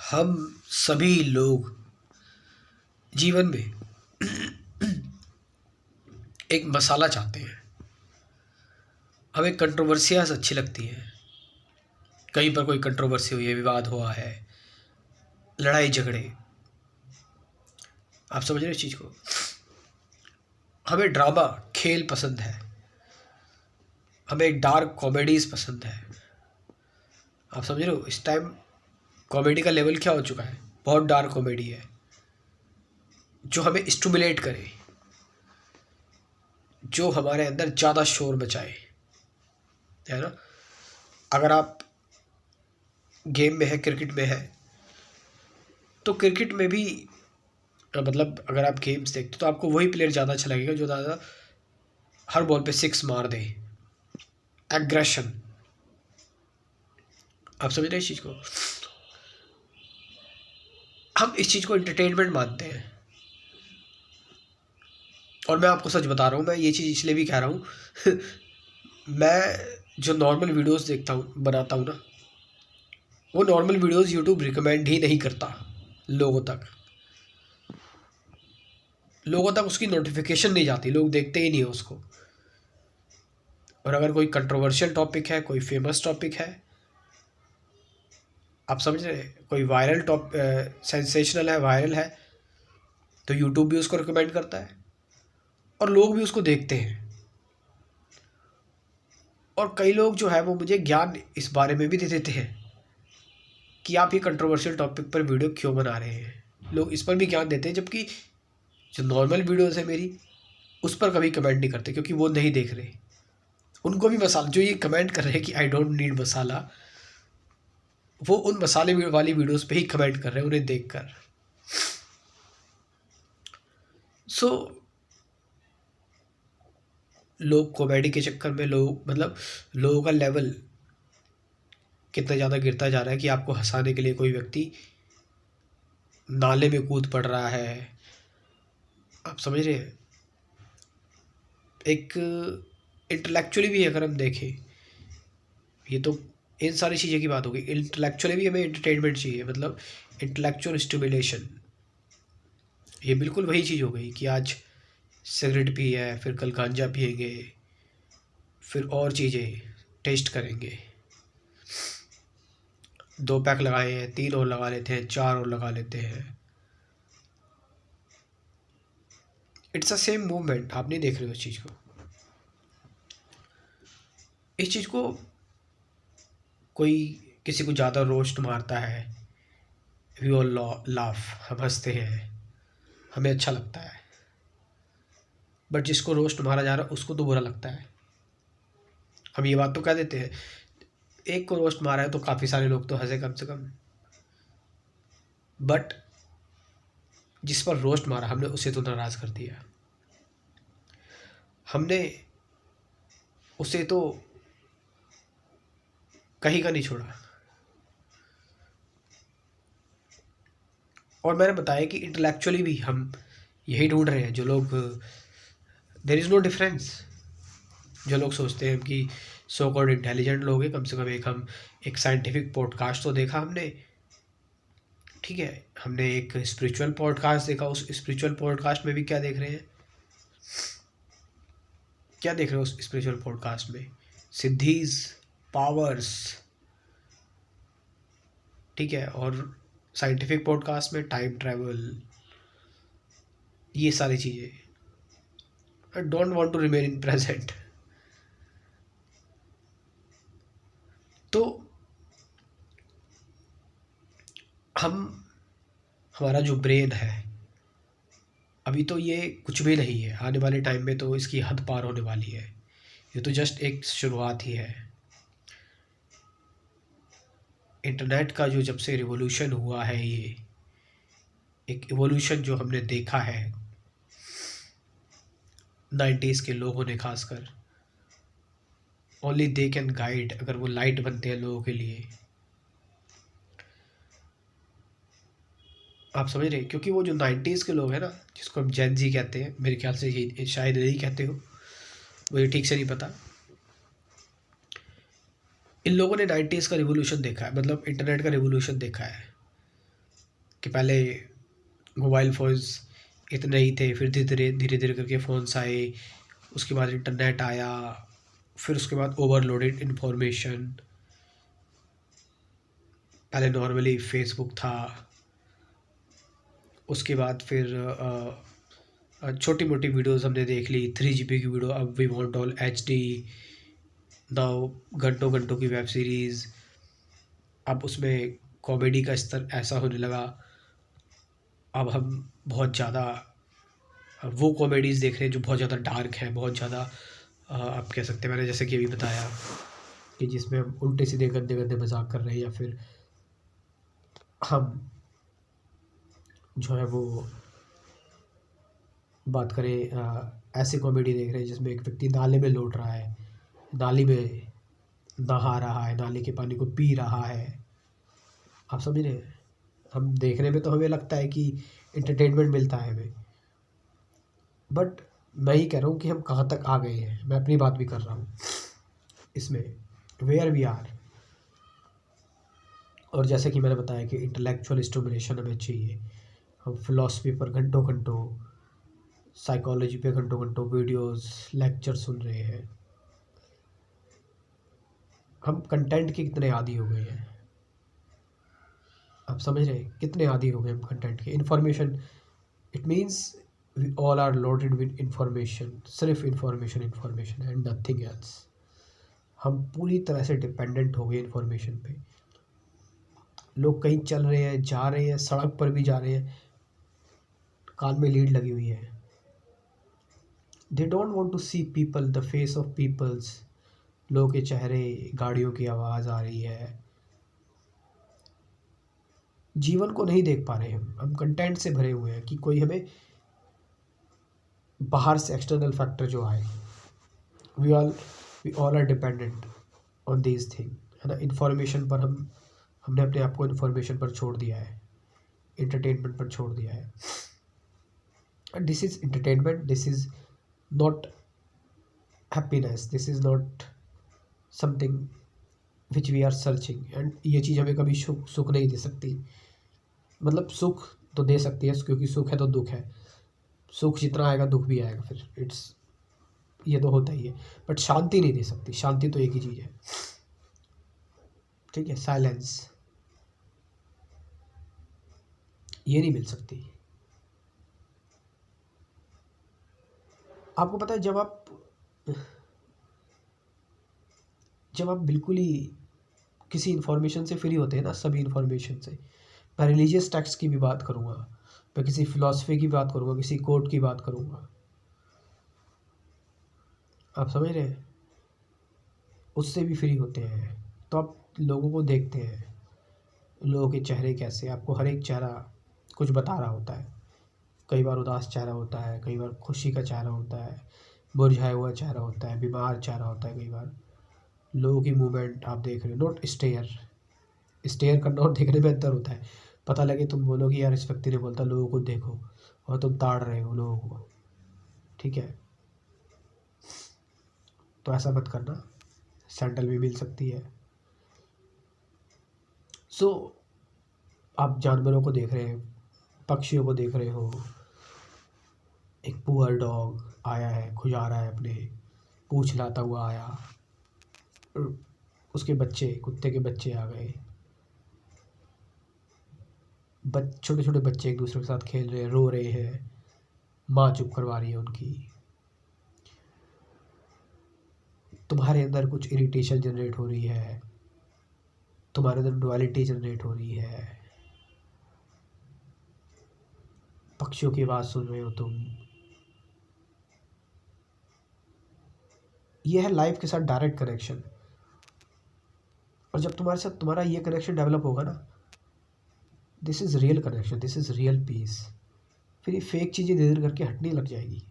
हम सभी लोग जीवन में एक मसाला चाहते हैं। हमें कंट्रोवर्सियाज अच्छी लगती हैं। कहीं पर कोई कंट्रोवर्सी हुई है, विवाद हुआ है, लड़ाई झगड़े, आप समझ रहे हो इस चीज़ को। हमें ड्रामा खेल पसंद है, हमें डार्क कॉमेडीज पसंद है। आप समझ रहे हो इस टाइम कॉमेडी का लेवल क्या हो चुका है, बहुत डार्क कॉमेडी है जो हमें स्टिमुलेट करे, जो हमारे अंदर ज़्यादा शोर मचाए, है ना। अगर आप गेम में है, क्रिकेट में है, तो क्रिकेट में भी मतलब अगर आप गेम्स देखते हो तो आपको वही प्लेयर ज़्यादा अच्छा लगेगा जो ज़्यादा हर बॉल पे सिक्स मार दे। एग्रेशन, आप समझ रहे हैं इस चीज़ को। हम इस चीज़ को एंटरटेनमेंट मानते हैं। और मैं आपको सच बता रहा हूँ, मैं ये चीज़ इसलिए भी कह रहा हूँ मैं जो नॉर्मल वीडियोस देखता हूँ, बनाता हूँ ना, वो नॉर्मल वीडियोस यूट्यूब रिकमेंड ही नहीं करता लोगों तक। लोगों तक उसकी नोटिफिकेशन नहीं जाती, लोग देखते ही नहीं है उसको। और अगर कोई कंट्रोवर्शियल टॉपिक है, कोई फेमस टॉपिक है, आप समझ रहे हैं, कोई वायरल सेंसेशनल है, वायरल है, तो यूट्यूब भी उसको रिकमेंड करता है और लोग भी उसको देखते हैं। और कई लोग जो है वो मुझे ज्ञान इस बारे में भी दे देते हैं कि आप ये कंट्रोवर्शियल टॉपिक पर वीडियो क्यों बना रहे हैं। लोग इस पर भी ज्ञान देते हैं, जबकि जो नॉर्मल वीडियोस है मेरी, उस पर कभी कमेंट नहीं करते, क्योंकि वो नहीं देख रहे। उनको भी मसाला, जो ये कमेंट कर रहे हैं कि आई डोंट नीड मसाला, वो उन मसाले वाली वीडियोस पे ही कमेंट कर रहे हैं उन्हें देखकर। सो लोग कॉमेडी के चक्कर में, लोग मतलब लोगों का लेवल कितना ज़्यादा गिरता जा रहा है कि आपको हंसाने के लिए कोई व्यक्ति नाले में कूद पड़ रहा है। आप समझ रहे हैं, एक इंटेलेक्चुअली भी अगर हम देखें, ये तो इन सारी चीज़ों की बात होगी, इंटेलेक्चुअली भी हमें एंटरटेनमेंट चाहिए, मतलब इंटेलेक्चुअल स्टिमुलेशन। ये बिल्कुल वही चीज़ हो गई कि आज सिगरेट पी है, फिर कल गांजा पिएंगे, फिर और चीज़ें टेस्ट करेंगे। 2 पैक लगाए हैं, 3 और लगा लेते हैं, 4 और लगा लेते हैं। इट्स अ सेम मूवमेंट, आप नहीं देख रहे हो इस चीज़ को। इस चीज़ को कोई किसी को ज़्यादा रोस्ट मारता है, वी ऑल लाफ, हम हंसते हैं, हमें अच्छा लगता है। बट जिसको रोस्ट मारा जा रहा है उसको तो बुरा लगता है। हम ये बात तो कह देते हैं, एक को रोस्ट मारा है तो काफ़ी सारे लोग तो हंसे कम से कम। बट जिस पर रोस्ट मारा हमने, उसे तो नाराज़ कर दिया। हमने उसे तो कहीं का नहीं छोड़ा। और मैंने बताया कि इंटेलेक्चुअली भी हम यही ढूंढ रहे हैं, जो लोग, देयर इज़ नो डिफरेंस। जो लोग सोचते हैं कि सो कॉल्ड इंटेलिजेंट लोग हैं, कम से कम एक साइंटिफिक पॉडकास्ट तो देखा हमने, ठीक है। हमने एक स्पिरिचुअल पॉडकास्ट देखा, उस स्पिरिचुअल पॉडकास्ट में भी क्या देख रहे हैं, क्या देख रहे हो उस स्पिरिचुअल पॉडकास्ट में, सिद्धीज, पावर्स, ठीक है। और साइंटिफिक पॉडकास्ट में टाइम ट्रैवल, ये सारी चीज़ें। I don't want to remain in present. तो हम, हमारा जो ब्रेन है, अभी तो ये कुछ भी नहीं है, आने वाले टाइम में तो इसकी हद पार होने वाली है। ये तो जस्ट एक शुरुआत ही है। इंटरनेट का जो जब से रिवॉल्यूशन हुआ है, ये एक इवोल्यूशन जो हमने देखा है 90s के लोगों ने, खासकर ओनली दे कैन गाइड, अगर वो लाइट बनते हैं लोगों के लिए। आप समझ रहे हैं, क्योंकि वो जो 90s के लोग हैं ना, जिसको हम जेन जी कहते हैं, मेरे ख्याल से ये शायद यही कहते हो, मुझे ठीक से नहीं पता। इन लोगों ने 90s का रिवॉल्यूशन देखा है, मतलब इंटरनेट का रिवॉल्यूशन देखा है। कि पहले मोबाइल फ़ोन्स इतने ही थे, फिर धीरे धीरे धीरे करके फ़ोन्स आए, उसके बाद इंटरनेट आया, फिर उसके बाद ओवरलोडेड इन्फॉर्मेशन। पहले नॉर्मली फेसबुक था, उसके बाद फिर छोटी मोटी वीडियोस हमने देख ली, 3 GB की वीडियो, अब वी वांट ऑल HD। दाओ घंटों घंटों की वेब सीरीज़। अब उसमें कॉमेडी का स्तर ऐसा होने लगा, अब हम बहुत ज़्यादा वो कॉमेडीज़ देख रहे हैं जो बहुत ज़्यादा डार्क है, बहुत ज़्यादा आप कह सकते हैं, मैंने जैसे कि अभी बताया कि जिसमें हम उल्टे सीधे गंदे गंदे मजाक कर रहे हैं, या फिर हम जो है वो बात करें ऐसे कॉमेडी देख रहे हैं जिसमें एक व्यक्ति नाले में लौट रहा है, नाली में नहा रहा है, नाले के पानी को पी रहा है। आप समझ रहे हैं? हम देखने में तो हमें लगता है कि एंटरटेनमेंट मिलता है हमें, बट मैं ही कह रहा हूँ कि हम कहाँ तक आ गए हैं। मैं अपनी बात भी कर रहा हूँ इसमें, वेयर वी आर। और जैसे कि मैंने बताया कि इंटेलेक्चुअल स्टिमुलेशन हमें चाहिए, हम फिलॉसफी पर घंटों घंटों, साइकोलॉजी पे घंटों घंटों वीडियोस लेक्चर सुन रहे हैं। हम कंटेंट के कितने आदी हो गए हैं, आप समझ रहे हैं? कितने आदी हो गए हम कंटेंट के, information. It means we all are loaded with information, सिर्फ information, information and nothing else. हम पूरी तरह से डिपेंडेंट हो गए इन्फॉर्मेशन पे। लोग कहीं चल रहे हैं, जा रहे हैं, सड़क पर भी जा रहे हैं, कान में लीड लगी हुई है। They don't want to see people, the face of peoples, लोगों के चेहरे, गाड़ियों की आवाज़ आ रही है। जीवन को नहीं देख पा रहे हम कंटेंट से भरे हुए हैं कि कोई हमें बाहर से एक्सटर्नल फैक्टर जो आए। We all are dependent on these thing, है ना। इन्फॉर्मेशन पर हमने अपने आप को इन्फॉर्मेशन पर छोड़ दिया है, एंटरटेनमेंट पर छोड़ दिया है। And this is entertainment, this is not happiness, this is not something which we are searching. And ये चीज़ हमें कभी सुख नहीं दे सकती। मतलब सुख तो दे सकती है, क्योंकि सुख है तो दुख है, सुख जितना आएगा दुख भी आएगा, फिर इट्स, ये तो होता ही है। बट शांति नहीं दे सकती, शांति तो एक ही चीज़ है, ठीक है, साइलेंस, ये नहीं मिल सकती। आपको पता है, जब आप बिल्कुल ही किसी इन्फॉर्मेशन से फ्री होते हैं ना, सभी इन्फॉर्मेशन से, मैं रिलीजियस टेक्स्ट की भी बात करूँगा, मैं किसी फ़िलासफ़ी की बात करूँगा, किसी कोट की बात करूँगा, आप समझ रहे हैं, उससे भी फ्री होते हैं। तो आप लोगों को देखते हैं, लोगों के चेहरे कैसे, आपको हर एक चेहरा कुछ बता रहा होता है। कई बार उदास चेहरा होता है, कई बार खुशी का चेहरा होता है, मुरझाया हुआ चेहरा होता है, बीमार चेहरा होता है। कई बार लोगों की मूवमेंट आप देख रहे हो, नॉट स्टेयर, स्टेयर करना और देखने में अंतर होता है। पता लगे तुम बोलो कि यार इस व्यक्ति ने बोलता लोगों को देखो, और तुम ताड़ रहे हो लोगों को, ठीक है, तो ऐसा मत करना, सैंडल भी मिल सकती है। सो आप जानवरों को देख रहे हैं, पक्षियों को देख रहे हो, एक पुअर डॉग आया है, खुजा रहा है, अपने पूँछ हिलाता हुआ आया, उसके बच्चे, कुत्ते के बच्चे आ गए, छोटे छोटे बच्चे एक दूसरे के साथ खेल रहे हैं, रो रहे हैं, माँ चुप करवा रही है उनकी। तुम्हारे अंदर कुछ इरिटेशन जनरेट हो रही है, तुम्हारे अंदर डुअलिटी जनरेट हो रही है, पक्षियों की आवाज़ सुन रहे हो तुम। ये है लाइफ के साथ डायरेक्ट कनेक्शन। और जब तुम्हारे साथ तुम्हारा ये कनेक्शन डेवलप होगा ना, this is real connection, this is real piece. फिर ये फेक चीज़ें धीरे धीरे करके हटने लग जाएगी,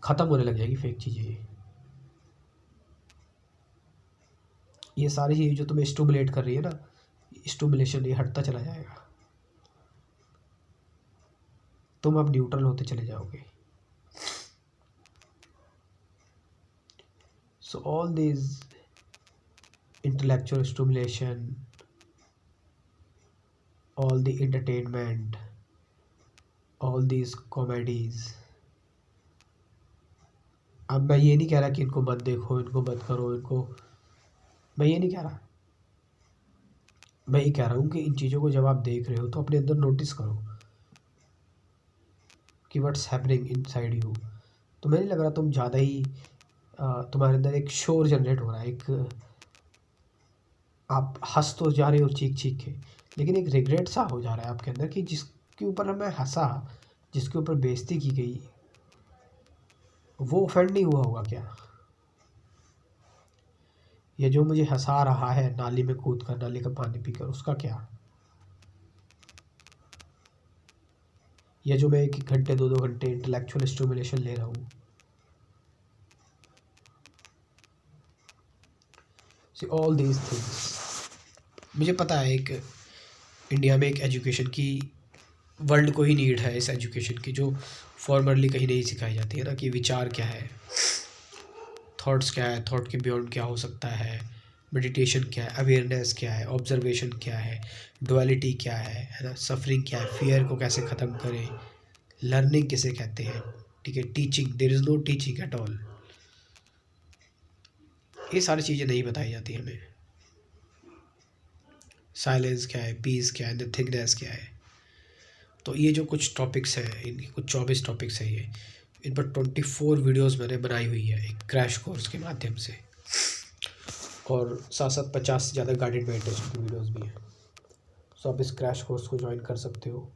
ख़त्म होने लग जाएगी फेक चीज़ें। ये सारी चीज़ जो तुम्हें स्टिमुलेट कर रही है ना, स्टिमुलेशन ये हटता चला जाएगा, तुम अब न्यूट्रल होते चले जाओगे। So all this intellectual stimulation, all the entertainment, all these comedies। अब मैं ये नहीं कह रहा कि इनको मत देखो, इनको मत करो, इनको, मैं ये नहीं कह रहा। मैं ये कह रहा हूँ कि इन चीज़ों को जब आप देख रहे हो तो अपने अंदर नोटिस करो कि व्हाट्स हैपनिंग इनसाइड यू। तो मुझे नहीं लग रहा तुम ज़्यादा ही तुम्हारे अंदर एक शोर जनरेट हो रहा है, एक आप हंस तो जा रहे हो चीख चीख के, लेकिन एक रिग्रेट सा हो जा रहा है आपके अंदर कि जिसके ऊपर मैं हंसा, जिसके ऊपर बेइज्जती की गई, वो ऑफेंड नहीं हुआ होगा क्या? ये जो मुझे हंसा रहा है नाली में कूद कर, नाली का पानी पीकर, उसका क्या? ये जो मैं 1-1 घंटे 2-2 घंटे इंटेलेक्चुअल स्टिमुलेशन ले रहा हूँ, सी ऑल दीज थिंग्स। मुझे पता है एक इंडिया में एक एजुकेशन की, वर्ल्ड को ही नीड है इस एजुकेशन की, जो फॉर्मली कहीं नहीं सिखाई जाती है ना, कि विचार क्या है, थॉट्स क्या है, थॉट के बियॉन्ड क्या हो सकता है, मेडिटेशन क्या है, अवेयरनेस क्या है, ऑब्जर्वेशन क्या है, डुअलिटी क्या है ना, सफरिंग क्या है, फियर को कैसे ख़त्म करें, लर्निंग किसे कहते हैं, ठीक है, teaching, there is no teaching at all. ये सारी चीज़ें नहीं बताई जाती हमें। साइलेंस क्या है, पीस क्या है, नथिंगनेस क्या है। तो ये जो कुछ टॉपिक्स हैं, इनकी कुछ 24 टॉपिक्स हैं, ये इन पर 24 वीडियोस मैंने बनाई हुई है एक क्रैश कोर्स के माध्यम से, और साथ साथ 50 से ज़्यादा गाइडेड मेडिटेशन की वीडियोस भी हैं। सो आप इस क्रैश कोर्स को ज्वाइन कर सकते हो,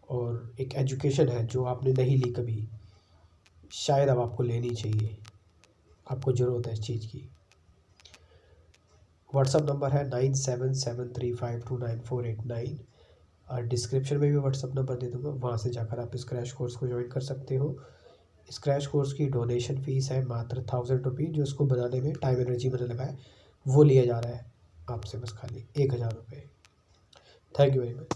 और एक एजुकेशन है जो आपने नहीं ली कभी, शायद अब आपको लेनी चाहिए, आपको ज़रूरत है इस चीज़ की। व्हाट्सअप नंबर है 9773529489, और डिस्क्रिप्शन में भी व्हाट्सअप नंबर दे दूँगा, वहाँ से जाकर आप इस क्रैश कोर्स को ज्वाइन कर सकते हो। इस क्रैश कोर्स की डोनेशन फ़ीस है मात्र 1000 रुपये, जो इसको बनाने में टाइम एनर्जी मैंने लगाया वो लिया जा रहा है आपसे, बस खाली 1000 रुपये। Thank you very much.